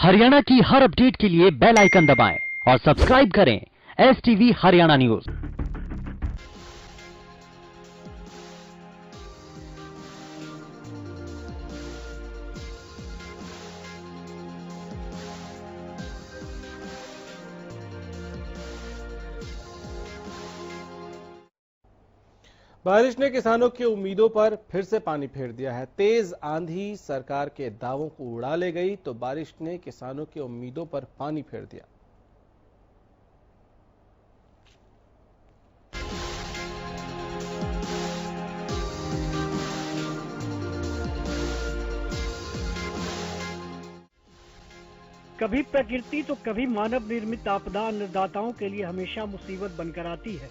हरियाणा की हर अपडेट के लिए बेल आइकन दबाएं और सब्सक्राइब करें STV हरियाणा न्यूज। बारिश ने किसानों की उम्मीदों पर फिर से पानी फेर दिया है। तेज आंधी सरकार के दावों को उड़ा ले गई तो बारिश ने किसानों की उम्मीदों पर पानी फेर दिया। कभी प्रकृति तो कभी मानव निर्मित आपदा अन्नदाताओं के लिए हमेशा मुसीबत बनकर आती है।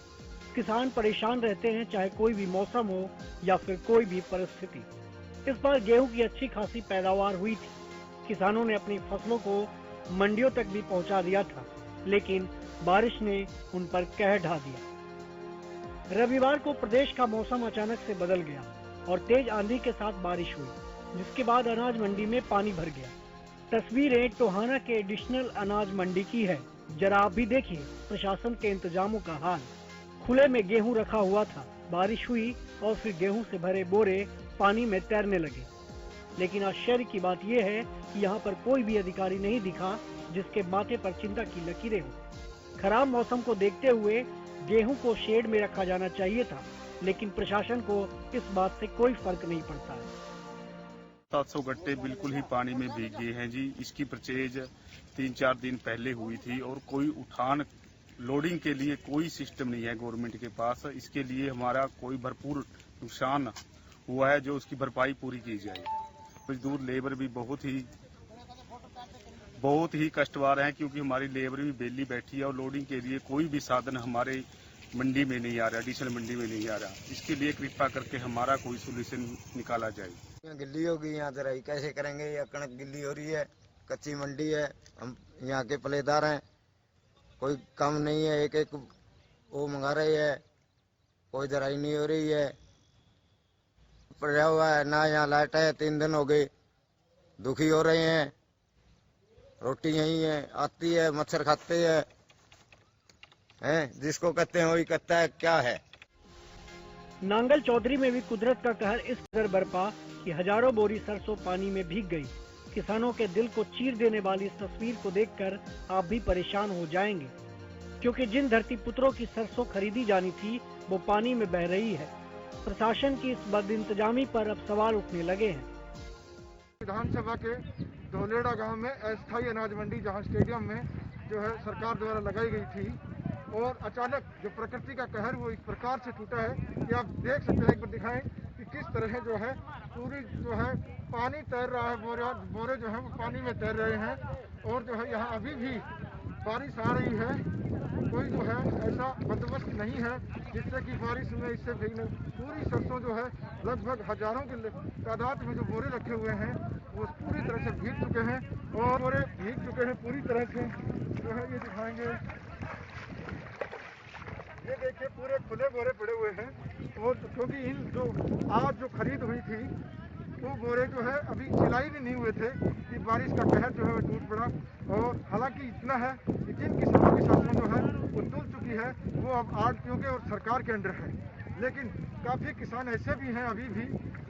किसान परेशान रहते हैं, चाहे कोई भी मौसम हो या फिर कोई भी परिस्थिति। इस बार गेहूं की अच्छी खासी पैदावार हुई थी। किसानों ने अपनी फसलों को मंडियों तक भी पहुंचा दिया था, लेकिन बारिश ने उन पर कहर ढा दिया। रविवार को प्रदेश का मौसम अचानक से बदल गया और तेज आंधी के साथ बारिश हुई, जिसके बाद अनाज मंडी में पानी भर गया। तस्वीरें टोहाना के एडिशनल अनाज मंडी की है। जरा आप भी देखिए प्रशासन के इंतजामों का हाल। खुले में गेहूं रखा हुआ था, बारिश हुई और फिर गेहूं से भरे बोरे पानी में तैरने लगे। लेकिन आश्चर्य की बात यह है कि यहाँ पर कोई भी अधिकारी नहीं दिखा जिसके माथे पर चिंता की लकीरें हो। खराब मौसम को देखते हुए गेहूं को शेड में रखा जाना चाहिए था, लेकिन प्रशासन को इस बात से कोई फर्क नहीं पड़ता है। 700 गट्टे बिल्कुल ही पानी में भीग गए हैं जी। इसकी परचेज 3-4 दिन पहले हुई थी और कोई उठान लोडिंग के लिए कोई सिस्टम नहीं है गवर्नमेंट के पास। इसके लिए हमारा कोई भरपूर नुकसान हुआ है, जो उसकी भरपाई पूरी की जाए। मजदूर लेबर भी बहुत ही कष्टवार है, क्योंकि हमारी लेबर भी बेली बैठी है और लोडिंग के लिए कोई भी साधन हमारे मंडी में नहीं आ रहा, एडिशनल मंडी में नहीं आ रहा। इसके लिए कृपा करके हमारा कोई सोल्यूशन निकाला जाए। गिल्ली होगी, यहाँ दराई कैसे करेंगे? या कणक गिल्ली हो रही है, कच्ची मंडी है, हम यहाँ के पलेदार हैं, कोई काम नहीं है। एक एक वो मंगा रहे हैं, कोई दराई नहीं हो रही है। पड़ा हुआ है ना, यहाँ लाइट है, 3 दिन हो गए, दुखी हो रहे हैं। रोटी यही है, आती है, मच्छर खाते हैं, जिसको कहते हैं वही कहता है क्या है। नांगल चौधरी में भी कुदरत का कहर इस कदर बरपा कि हजारों बोरी सरसों पानी में भीग गई। किसानों के दिल को चीर देने वाली इस तस्वीर को देखकर आप भी परेशान हो जाएंगे, क्योंकि जिन धरती पुत्रों की सरसों खरीदी जानी थी वो पानी में बह रही है। प्रशासन की इस बदइंतजामी पर अब सवाल उठने लगे हैं। विधानसभा के धोलेड़ा गांव में अस्थायी अनाज मंडी, जहां स्टेडियम में जो है सरकार द्वारा लगाई गई थी, और अचानक जो प्रकृति का कहर वो इस प्रकार से टूटा है कि आप देख सकते हैं। एक बार दिखाएं कि किस तरह जो है पूरी जो है पानी तैर रहा है, बोरे जो है वो पानी में तैर रहे हैं। और जो है यहाँ अभी भी बारिश आ रही है, कोई जो है ऐसा बंदोबस्त नहीं है जिससे कि बारिश में इससे भीगने। पूरी सरसों जो है लगभग हजारों की तादाद में जो बोरे रखे हुए हैं वो पूरी तरह से भीग चुके हैं, और बोरे भीग चुके हैं पूरी तरह से। जो है ये दिखाएंगे, ये देखिए पूरे खुले बोरे पड़े हुए हैं। वो क्योंकि इन जो आज जो खरीद हुई थी वो बोरे जो है अभी सिलाई भी नहीं हुए थे कि बारिश का कहर जो है वो टूट पड़ा। और हालांकि इतना है कि जिन किसानों की सरसों जो है वो तुल चुकी है वो अब आड़तियों के और सरकार के अंडर है, लेकिन काफ़ी किसान ऐसे भी हैं अभी भी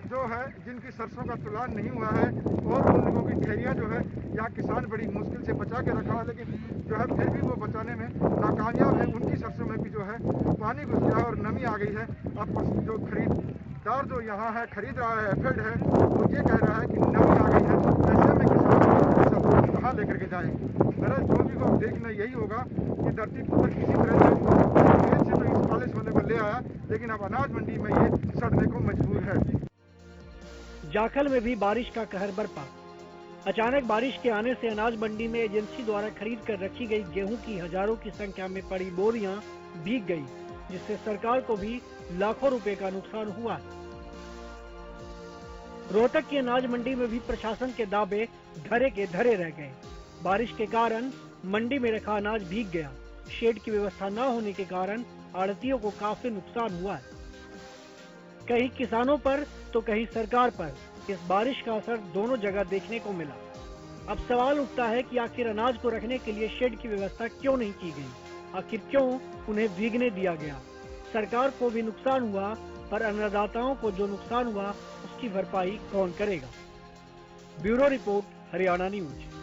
जो है जिनकी सरसों का तुलान नहीं हुआ है, और उन लोगों की ढेरियाँ जो है यहाँ किसान बड़ी मुश्किल से बचा के रखा है, लेकिन जो है फिर भी वो बचाने में नाकामयाब है। उनकी सरसों में भी जो है पानी घुस गया और नमी आ गई है। अब जो खरीदार जो यहाँ है खरीद रहा है, एफेड है, वो ये कह रहा है कि नमी आ गई है। ऐसे में किसान सरसों कहाँ लेकर के जाए? मेरा जो भी को देखना यही होगा कि धरती पुत्र किसी तरह से तो इस कॉलेज होने को ले आया, लेकिन अब अनाज मंडी में ये सड़ने को मजबूर है। जाखल में भी बारिश का कहर बरपा। अचानक बारिश के आने से अनाज मंडी में एजेंसी द्वारा खरीद कर रखी गई गेहूं की हजारों की संख्या में पड़ी बोरियां भीग गई, जिससे सरकार को भी लाखों रुपए का नुकसान हुआ। रोहतक की अनाज मंडी में भी प्रशासन के दावे धरे के धरे रह गए। बारिश के कारण मंडी में रखा अनाज भीग गया। शेड की व्यवस्था न होने के कारण आड़तियों को काफी नुकसान हुआ है। कहीं किसानों पर तो कहीं सरकार पर इस बारिश का असर दोनों जगह देखने को मिला। अब सवाल उठता है कि आखिर अनाज को रखने के लिए शेड की व्यवस्था क्यों नहीं की गई? आखिर क्यों उन्हें भीगने दिया गया? सरकार को भी नुकसान हुआ, पर अन्नदाताओं को जो नुकसान हुआ उसकी भरपाई कौन करेगा? Bureau report, Haryana news.